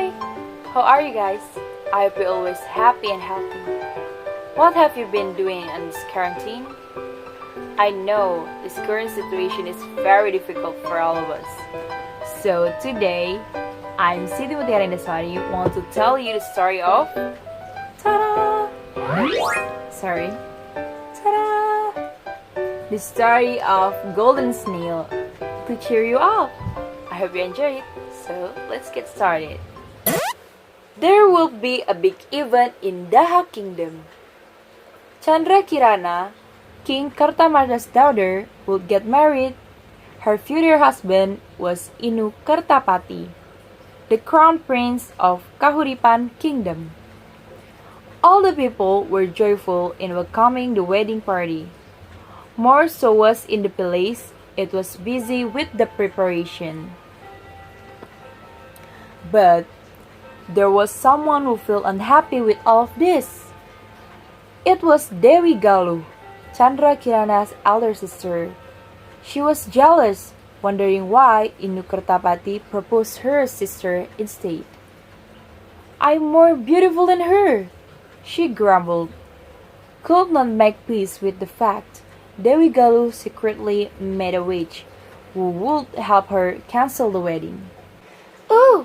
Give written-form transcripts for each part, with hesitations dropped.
Hi! How are you guys? I hope you're always happy and healthy. What have you been doing in this quarantine? I know this current situation is very difficult for all of us. So today, I'm Siti, Mutiara, Indah, Swari, want to tell you the story of... Ta-da! Sorry. Ta-da! The story of Golden Snail to cheer you up. I hope you enjoy it. So let's get started. There will be a big event in Indah Kingdom. Chandra Kirana, King Kartamarda's daughter, would get married. Her future husband was Inu Kertapati, the crown prince of Kahuripan Kingdom. All the people were joyful in welcoming the wedding party. More so was in the palace. It was busy with the preparation. But there was someone who felt unhappy with all of this. It was Dewi Galuh, Chandra Kirana's elder sister. She was jealous, wondering why Inu Kertapati proposed her sister instead. "I'm more beautiful than her," she grumbled. Could not make peace with the fact Dewi Galuh secretly made a witch who would help her cancel the wedding. "Oh,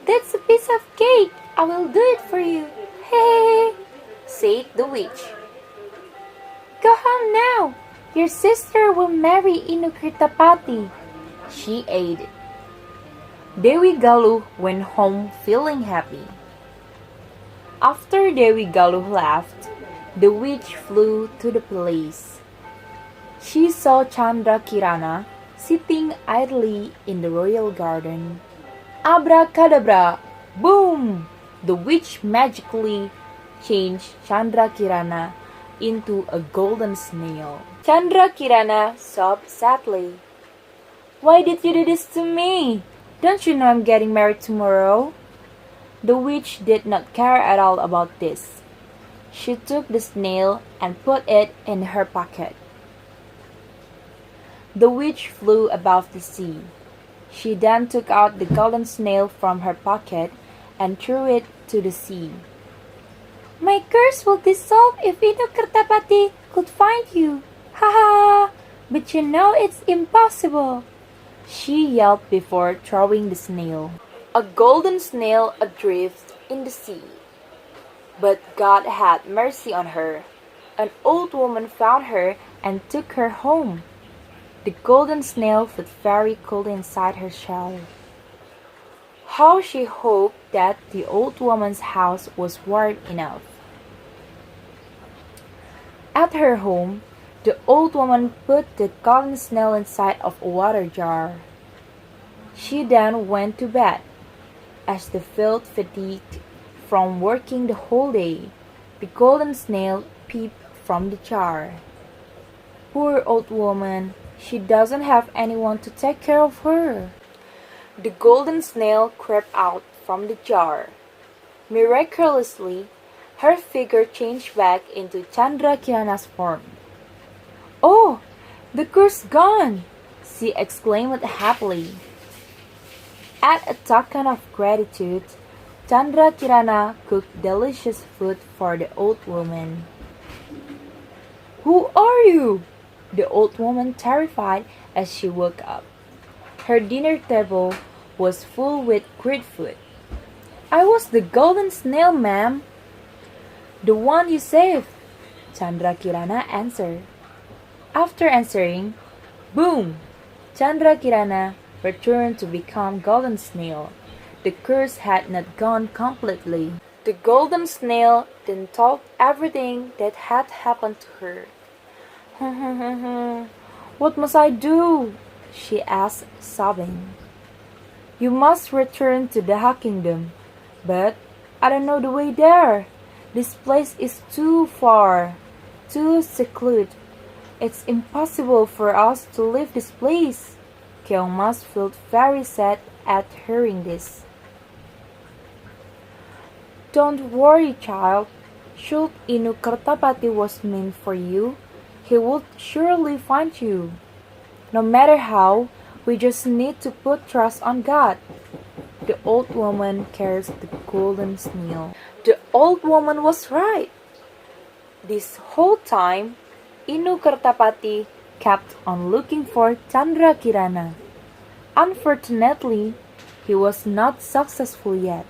that's a piece of cake. I will do it for you. Hey," said the witch. "Go home now. Your sister will marry Inu Kertapati," she added. Dewi Galuh went home feeling happy. After Dewi Galuh left, the witch flew to the palace. She saw Chandra Kirana sitting idly in the royal garden. Abracadabra! Boom! The witch magically changed Chandra Kirana into a golden snail. Chandra Kirana sobbed sadly. "Why did you do this to me? Don't you know I'm getting married tomorrow?" The witch did not care at all about this. She took the snail and put it in her pocket. The witch flew above the sea. She then took out the golden snail from her pocket and threw it to the sea. "My curse will dissolve if Inu Kertapati could find you. Ha ha! But you know it's impossible," she yelled before throwing the snail. A golden snail adrift in the sea. But God had mercy on her. An old woman found her and took her home. The golden snail fit very cold inside her shell. How she hoped that the old woman's house was warm enough. At her home, the old woman put the golden snail inside of a water jar. She then went to bed. As they felt fatigued from working the whole day, the golden snail peeped from the jar. "Poor old woman, she doesn't have anyone to take care of her." The golden snail crept out from the jar. Miraculously, her figure changed back into Chandra Kirana's form. "Oh, the curse gone!" she exclaimed happily. As a token of gratitude, Chandra Kirana cooked delicious food for the old woman. "Who are you?" the old woman terrified as she woke up. Her dinner table was full with great food. "I was the golden snail, ma'am." "The one you saved," Chandra Kirana answered. After answering, boom! Chandra Kirana returned to become golden snail. The curse had not gone completely. The golden snail then told everything that had happened to her. "What must I do?" she asked, sobbing. "You must return to the kingdom, but I don't know the way there. This place is too far, too secluded. It's impossible for us to leave this place." Keongmas felt very sad at hearing this. "Don't worry, child. Should Inu Kertapati was meant for you, he would surely find you. No matter how, we just need to put trust on God." The old woman carries the golden snail. The old woman was right. This whole time, Inu Kertapati kept on looking for Chandra Kirana. Unfortunately, he was not successful yet.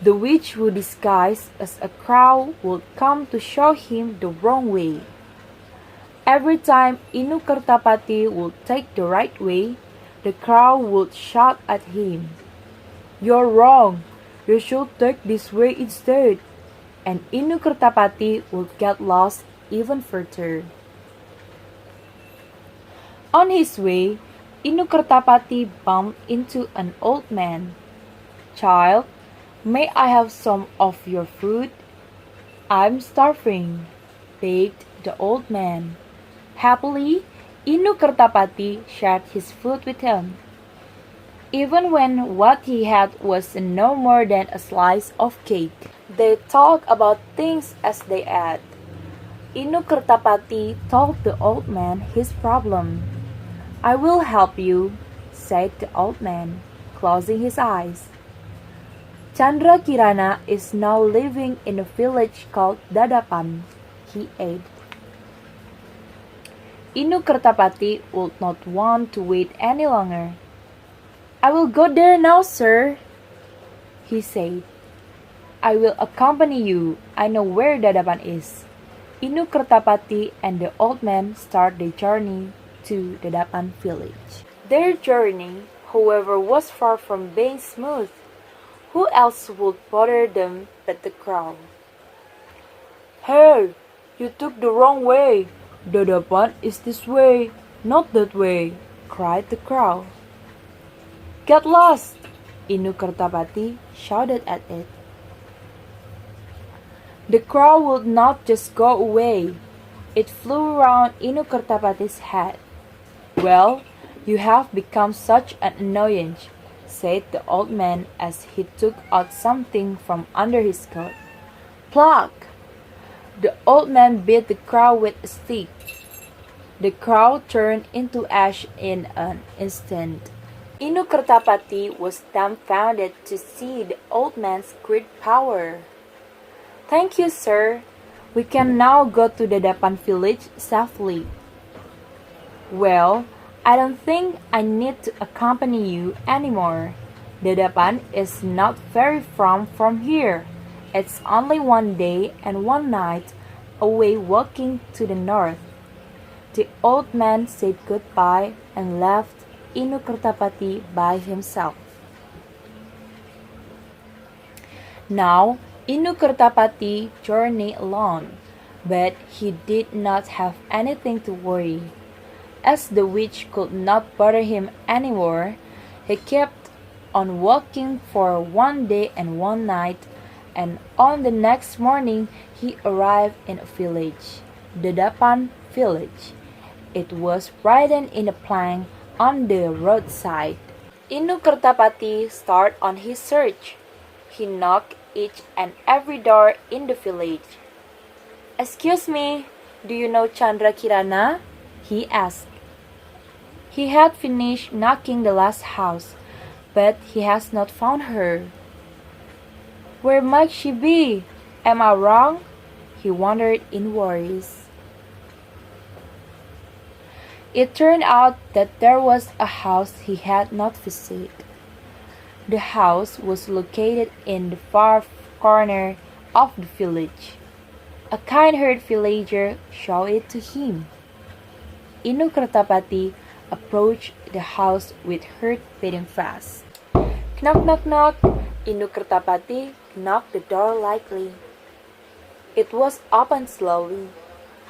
The witch who disguised as a crow would come to show him the wrong way. Every time Inu Kertapati would take the right way, the crow would shout at him, "You're wrong, you should take this way instead," and Inu Kertapati would get lost even further. On his way, Inu Kertapati bumped into an old man. "Child, may I have some of your food? I'm starving," begged the old man. Happily, Inu Kertapati shared his food with him, even when what he had was no more than a slice of cake. They talked about things as they ate. Inu Kertapati told the old man his problem. "I will help you," said the old man, closing his eyes. "Chandra Kirana is now living in a village called Dadapan," he added. Inu Kertapati would not want to wait any longer. "I will go there now, sir," he said. "I will accompany you. I know where Dadapan is." Inu Kertapati and the old man start their journey to Dadapan village. Their journey, however, was far from being smooth. Who else would bother them but the crow? "Hey, you took the wrong way. Dadapan is this way, not that way," cried the crow. "Get lost!" Inu Kertapati shouted at it. The crow would not just go away. It flew around Inu Kertapati's head. "Well, you have become such an annoyance," said the old man as he took out something from under his coat. Pluck! The old man beat the crow with a stick. The crow turned into ash in an instant. Inu Kertapati was dumbfounded to see the old man's great power. "Thank you, sir. We can now go to the Dadapan village safely." "Well, I don't think I need to accompany you anymore. Dadapan is not very far from here. It's only 1 day and 1 night away walking to the north." The old man said goodbye and left Inu Kertapati by himself. Now, Inu Kertapati journeyed alone, but he did not have anything to worry. As the witch could not bother him anymore, he kept on walking for 1 day and 1 night, and on the next morning he arrived in a village, Dadapan village. It was written in a plank on the roadside. Inu Kertapati started on his search. He knocked each and every door in the village. "Excuse me, do you know Chandra Kirana?" he asked. He had finished knocking the last house, but he has not found her. "Where might she be? Am I wrong?" he wondered in worries. It turned out that there was a house he had not visited. The house was located in the far corner of the village. A kind-hearted villager showed it to him. Inu Kertapati approached the house with heart beating fast. Knock, knock, knock. Inu Kertapati knocked the door lightly. It was opened slowly.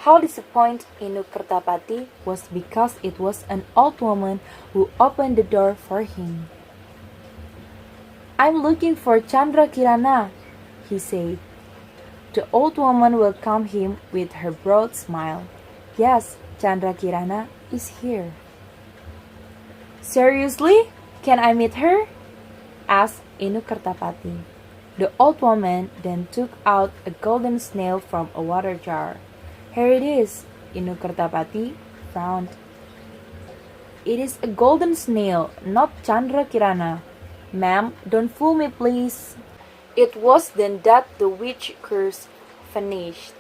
How disappointed Inu Kertapati was because it was an old woman who opened the door for him. "I'm looking for Chandra Kirana," he said. The old woman welcomed him with her broad smile. "Yes, Chandra Kirana is here." "Seriously? Can I meet her?" asked Inu Kertapati. The old woman then took out a golden snail from a water jar. "Here it is." Inu Kertapati frowned. "It is a golden snail, not Chandra Kirana," Ma'am, don't fool me, please. It was then that the witch curse vanished.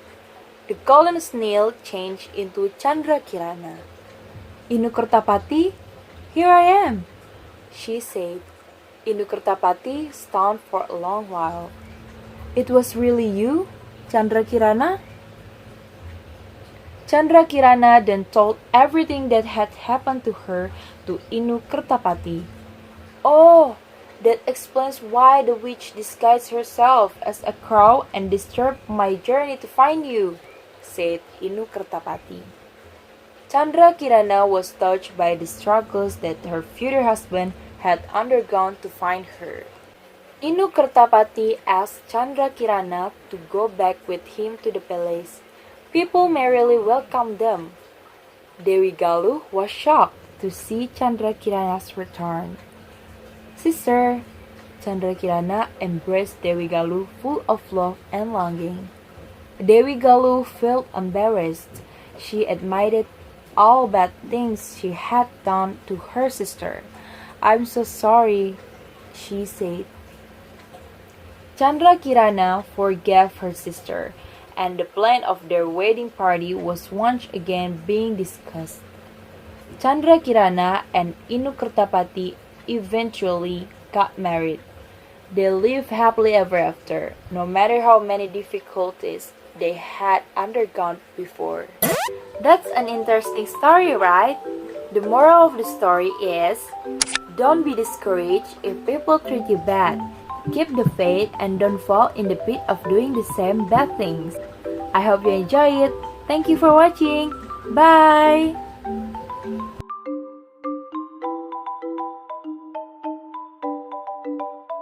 The golden snail changed into Chandra Kirana. Inu Kertapati, here I am, she said. Inu Kertapati stunned for a long while. It was really you, Chandra Kirana? Chandra Kirana then told everything that had happened to her to Inu Kertapati. Oh, that explains why the witch disguised herself as a crow and disturbed my journey to find you, said Inu Kertapati. Chandra Kirana was touched by the struggles that her future husband had undergone to find her. Inu Kertapati asked Chandra Kirana to go back with him to the palace. People merrily welcomed them. Dewi Galuh was shocked to see Chandra Kirana's return. Sister, Chandra Kirana embraced Dewi Galuh full of love and longing. Dewi Galuh felt embarrassed. She admitted all bad things she had done to her sister. I'm so sorry, she said. Chandra Kirana forgave her sister, and the plan of their wedding party was once again being discussed. Chandra Kirana and Inu Kertapati eventually got married. They lived happily ever after, no matter how many difficulties they had undergone before. That's an interesting story, right? The moral of the story is, don't be discouraged if people treat you bad. Keep the faith and don't fall in the pit of doing the same bad things. I hope you enjoy it. Thank you for watching. Bye!